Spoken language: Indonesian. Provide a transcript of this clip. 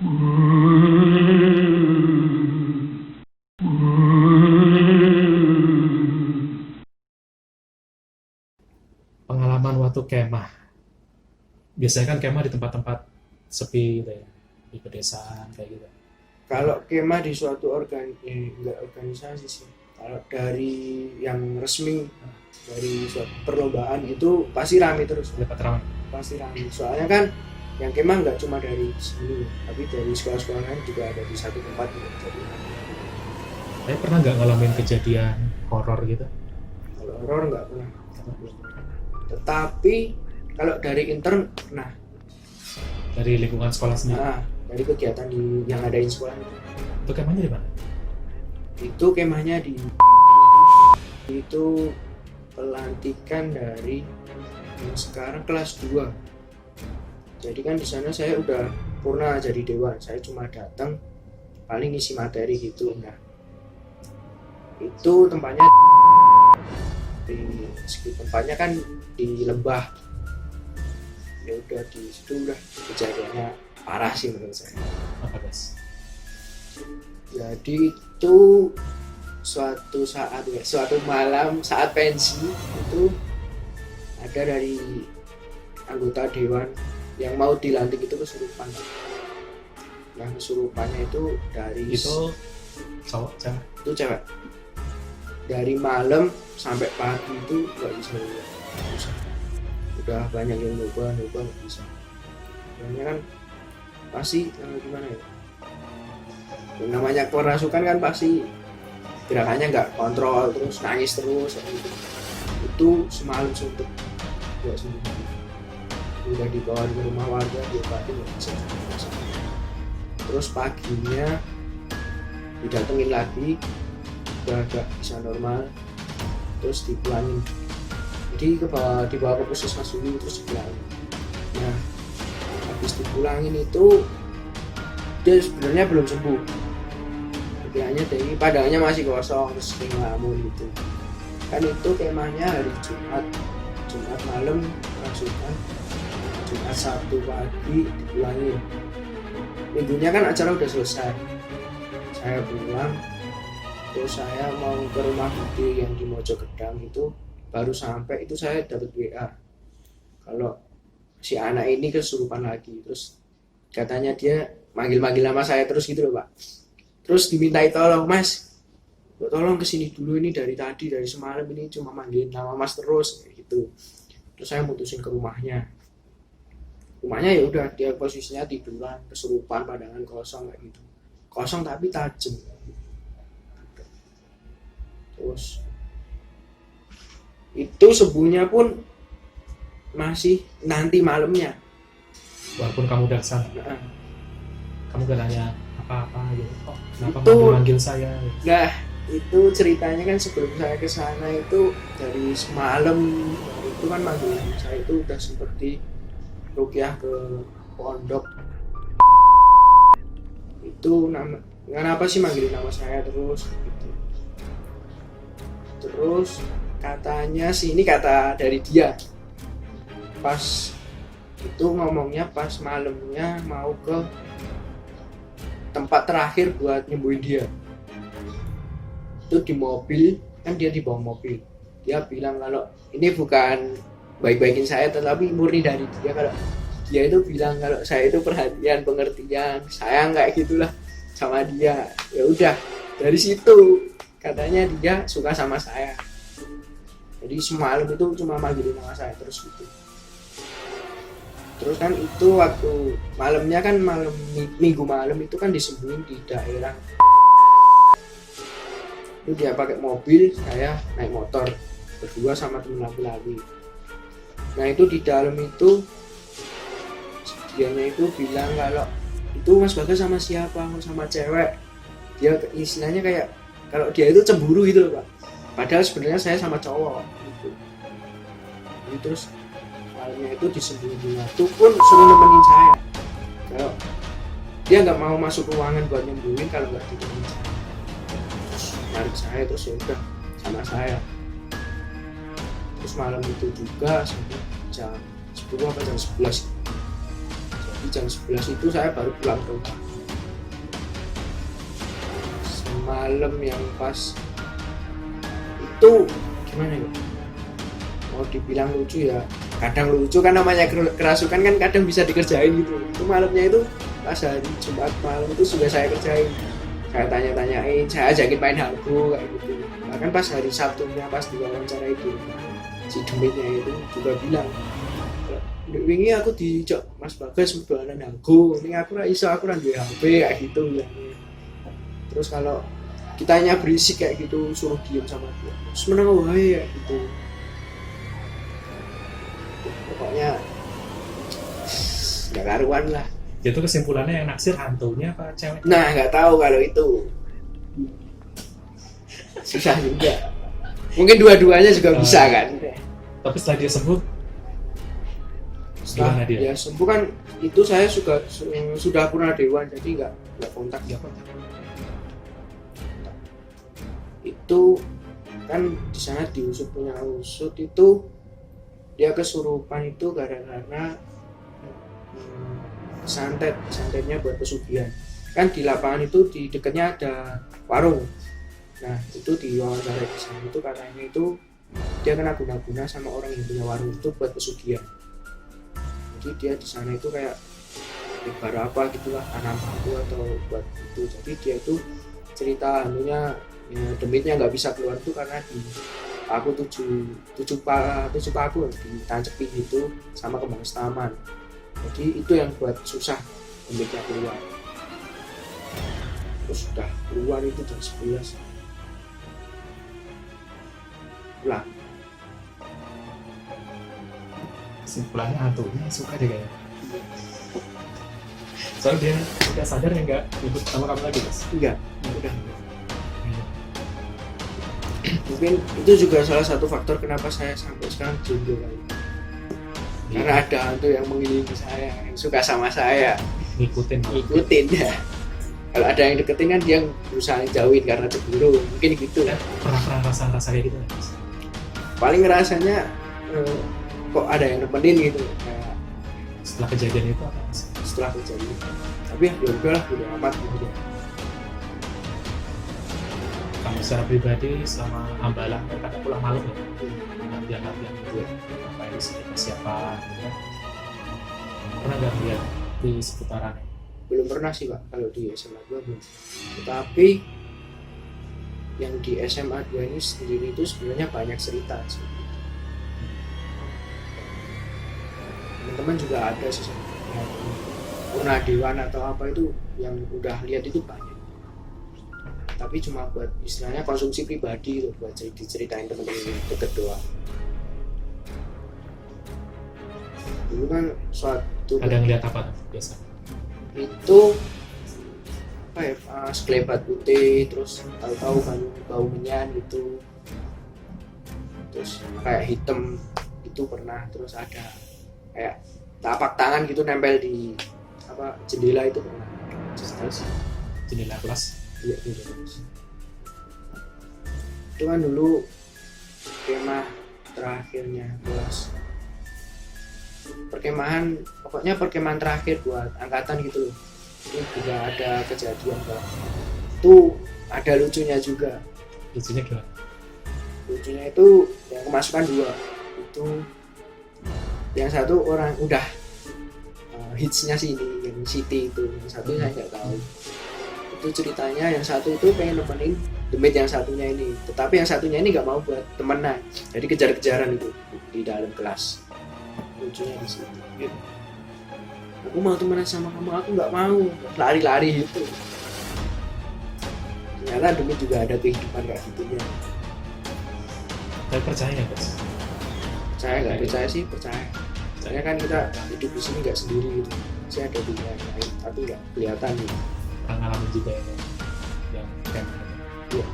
Pengalaman waktu kemah. Biasanya kan kemah di tempat-tempat sepi gitu ya, di pedesaan kayak gitu. Kalau kemah di suatu enggak organisasi sih. Kalau dari yang resmi, dari suatu perlombaan itu pasti rame terus, Dapat ramai. pasti rame. Soalnya kan yang kemah nggak cuma dari sini, tapi dari sekolah-sekolah lain juga ada di satu tempat gitu. Jadi Tapi pernah nggak ngalamin kejadian horor gitu? kalau horor nggak pernah. Tetapi kalau dari intern, nah, Dari lingkungan sekolah sendiri. dari kegiatan yang adain sekolah Itu kemahnya di mana? itu kemahnya itu pelantikan dari yang sekarang kelas 2. Jadi kan di sana saya udah purna jadi dewan, saya cuma datang paling isi materi gitu. Nah, itu tempatnya di tempatnya kan di lembah. Ya udah di situ udah kejadiannya parah sih menurut saya. Apa guys? Jadi itu suatu malam saat pensi itu ada dari anggota dewan yang mau dilantik itu kesurupan. Yang kesurupannya itu dari Itu cowok cewek. itu cewek. Dari malam sampai pagi itu nggak bisa lihat. Udah banyak yang nyoba nggak bisa. Soalnya kan pasti gimana ya? Yang namanya kerasukan kan pasti gerakannya nggak kontrol terus nangis terus gitu. Itu semalam suntuk nggak sembuh, udah dibawa ke rumah warga diobatin nggak bisa. Terus paginya didatengin lagi udah agak bisa normal, terus dipulangin, jadi dibawa ke puskesmas dulu terus dipulangin. Nah, habis dipulangin itu dia sebenarnya belum sembuh, pikirannya tinggi, padahal masih kosong, terus sering ngelamun gitu kan. Itu kemahnya hari Jumat malam rasukan, Jumat Sabtu pagi dipulangin. Minggunya kan acara udah selesai, saya pulang, terus saya mau ke rumah Bude yang di Mojokedang itu. Baru sampai itu saya dapat WA kalau si anak ini kesurupan lagi, terus katanya dia manggil-manggil nama saya terus gitu loh Pak. Terus dimintai tolong, Mas, tolong kesini dulu, ini dari tadi, dari semalam ini cuma manggilin nama Mas terus kayak gitu. Terus saya mutusin ke rumahnya ya udah, dia posisinya tiduran kesurupan, pandangan kosong kayak gitu, kosong tapi tajam. Terus itu sembuhnya pun masih nanti malamnya. Walaupun kamu udah kesana, Nah, kamu gak nanya apa-apa gitu. Oh, kenapa Itu- manggil saya? nah itu ceritanya kan sebelum saya ke sana itu dari semalam itu kan manggilin saya itu udah seperti rukyah ke pondok. Itu kenapa sih manggilin nama saya terus gitu. Terus katanya sih, ini kata dari dia, pas itu ngomongnya pas malamnya mau ke tempat terakhir buat nyembuhin dia itu di mobil, kan dia di bawah mobil. Dia bilang kalau ini bukan baik-baikin saya, tetapi murni dari dia. Kalau dia itu bilang kalau saya itu perhatian, pengertian, sayang kayak gitulah sama dia. Ya udah, dari situ katanya dia suka sama saya. Jadi semalam itu cuma manggilin nama saya terus gitu. Terus kan itu waktu malamnya kan minggu malam itu kan disembuhin di daerah. Itu dia pakai mobil, saya naik motor berdua sama temen laki-laki. Nah itu di dalam itu dianya itu bilang kalau itu Mas Bagas sama siapa, sama cewek. Dia istilahnya kayak kalau dia itu cemburu gitu loh Pak, padahal sebenarnya saya sama cowok gitu. Jadi terus malamnya itu disembuhin, itu pun suruh nemenin saya. Kalau dia nggak mau masuk ruangan buat nyembuhin kalau nggak ditemenin saya. Terus narik saya, terus ya udah sama saya. Terus malam itu juga sampai jam 10 apa jam 11. Jadi jam 11 itu saya baru pulang ke rumah. malam yang pas itu gimana ya, mau dibilang lucu ya kadang lucu kan, namanya kerasukan kan kadang bisa dikerjain gitu. Itu malamnya itu pas hari Jumat malam itu sudah saya kerjain, saya tanya-tanyain, saya ajakin main hago kayak gitu. Bahkan pas hari Sabtunya pas diwawancara itu si demitnya itu juga bilang, wingi aku dijak Mas Bagas dolanan hago, ini aku ra iso, aku ra duwe HP kayak gitu ya. Terus kalau kitanya berisik kayak gitu suruh diem sama dia, seneng wae kayak gitu. Pokoknya nggak karuan lah. Itu kesimpulannya yang naksir hantunya apa cewek? Nah nggak tahu kalau itu, susah juga. Mungkin dua-duanya juga bisa kan. Tapi setelah dia sembuh, Setelah gimana dia? dia sembuh kan itu saya sudah pernah dewan, jadi nggak kontak Dia ya. kontak. Itu kan di sana diusut punya usut itu dia kesurupan itu gara-gara santetnya buat pesugihan. Kan di lapangan itu di dekatnya ada warung. Nah itu di wawancara di sana itu katanya itu dia kena guna-guna sama orang yang punya warung itu buat pesugihan. Jadi dia di sana itu kayak ibarat apa gitulah, tanam aku atau buat itu. Jadi dia itu cerita anunya ya, demitnya nggak bisa keluar itu karena di aku tujuh paku ditancepin gitu sama kembang setaman. Jadi itu yang buat susah demitnya keluar. Terus sudah keluar itu jam 11 pulang. Kesimpulannya hantunya suka deh kayaknya. Soalnya dia udah sadar ya nggak ribut sama kamu lagi, Mas? Enggak, udah. Mungkin itu juga salah satu faktor kenapa saya sampai sekarang jomblo kali. Karena ada hantu yang mengelilingi saya, yang suka sama saya, ngikutin ya. Kalau ada yang deketin kan dia berusaha jauhin karena cemburu, mungkin gitu ya. Pernah rasa kayak gitu nggak, Mas? Paling ngerasanya kok ada yang nemenin gitu kayak Setelah kejadian itu apa, Mas? setelah kejadian. Tapi ya udah lah, udah amat gitu. Kamu secara pribadi selama hambalang kan kadang pulang malam ya, latihan gitu ya, ngapain sih persiapan gitu kan. Pernah nggak lihat di seputaran? Belum pernah sih Pak kalau di SMA 2 belum. Tetapi yang di SMA 2 ini sendiri itu sebenarnya banyak cerita sih. Teman-teman juga ada sih yang pernah dewan atau apa itu yang udah lihat itu banyak. Tapi cuma buat istilahnya konsumsi pribadi loh, buat diceritain teman-teman deket doang. Dulu kan suatu Ada ngeliat apa tuh biasa? itu apa ya, sekelebat putih, terus tahu-tahu kan bau menyan gitu, terus kayak hitam itu pernah, terus ada kayak tapak tangan gitu nempel di apa jendela itu pernah. Terus jendela kelas. Iya gitu. Itu kan dulu kemah terakhirnya kelas perkemahan, pokoknya perkemahan terakhir buat angkatan gitu loh. Ini juga ada kejadian Pak. Itu ada lucunya juga. Lucunya gimana? Lucunya itu yang kemasukan 2 itu yang satu orang udah hitsnya sini, yang City itu, yang satu saya nggak tahu. Itu ceritanya yang satu itu pengen nemenin demit yang satunya ini, tetapi yang satunya ini nggak mau buat temenan, jadi kejar-kejaran itu di dalam kelas. Lucunya di situ. Gitu. Aku mau temenan sama kamu, aku nggak mau, lari-lari gitu. Ternyata demit juga ada kehidupan kayak gitunya. Tapi percaya nggak, Mas? Saya nggak percaya sih, percaya. Soalnya kan kita hidup di sini nggak sendiri gitu. Saya ada dunia lain, tapi nggak kelihatan gitu. Pernah ngalamin juga ya, yang kayak Iya.